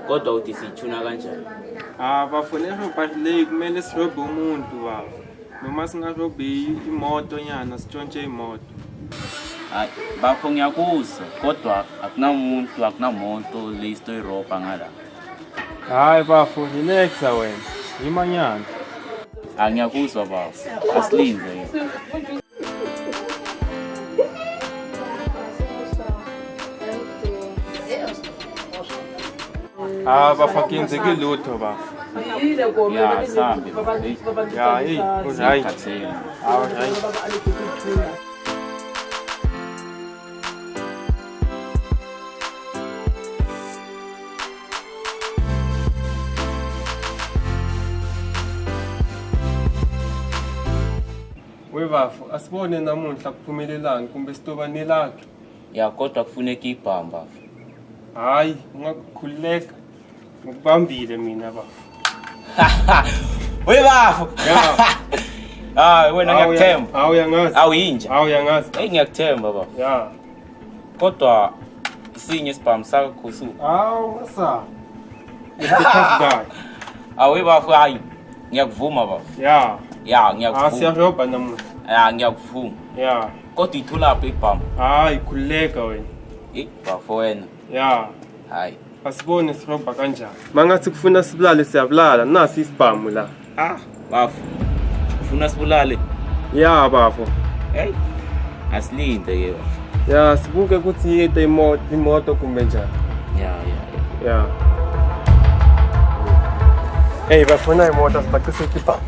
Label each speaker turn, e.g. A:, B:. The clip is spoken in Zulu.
A: kodwa uthi siyithuna kanjani?
B: Bafuneka bhahleke kumele sirobhe umuntu baba. Noma singarobhi imoto nyana sitshontshe imoto.
A: Hayi, bafo ngiyakuzwa kodwa akunamoto leyistoyiroba ngala.
B: Hayi bafo, relaxa wena. Imanyana.
A: Ngiyakuzwa bafo. Asilinze.
B: Bafakinzeke lutho bafo.
A: Ya, sambe.
B: Ya, hey, right. Right. Webafo, asibone namuhla kuphumelelani kumbe sitoba nelakhe.
A: Ya, kodwa kufuneka ibhamba bafo.
B: Hayi, ungakhululeka. Ngikubambile mina bafo.
A: We bafo. Hayi, wena ngiyakuthemba.
B: Uyangazi.
A: Awuyinja.
B: Uyangazi.
A: Hey, ngiyakuthemba bafo.
B: Ya.
A: Kodwa sinye isibhamu sakho kusu.
B: Ngasa. Ngikufaka.
A: We bafo, hayi. Ngiyakuvuma bafo.
B: Ya.
A: Ya, ngiyakuvuma.
B: Siyarobha namuhla.
A: Ya, ngiyakuvuma.
B: Ya.
A: Kodwa ithula phi ibhamu?
B: Hayi, khululeka wena.
A: Bafo wena.
B: Ya.
A: Hayi.
B: Asibone sirobha kanjani. Mangathi kufuna sibulale siyabulala, nasi isibhamu la.
A: Bafo. Ufuna sibulale?
B: Ya bafo.
A: Hey. Asilinde ke bafo.
B: Ya, sibuke ukuthi yete imoto kumbe njani.
A: Ya.
B: Hey, bafuna imoto sibaqise ibhamu.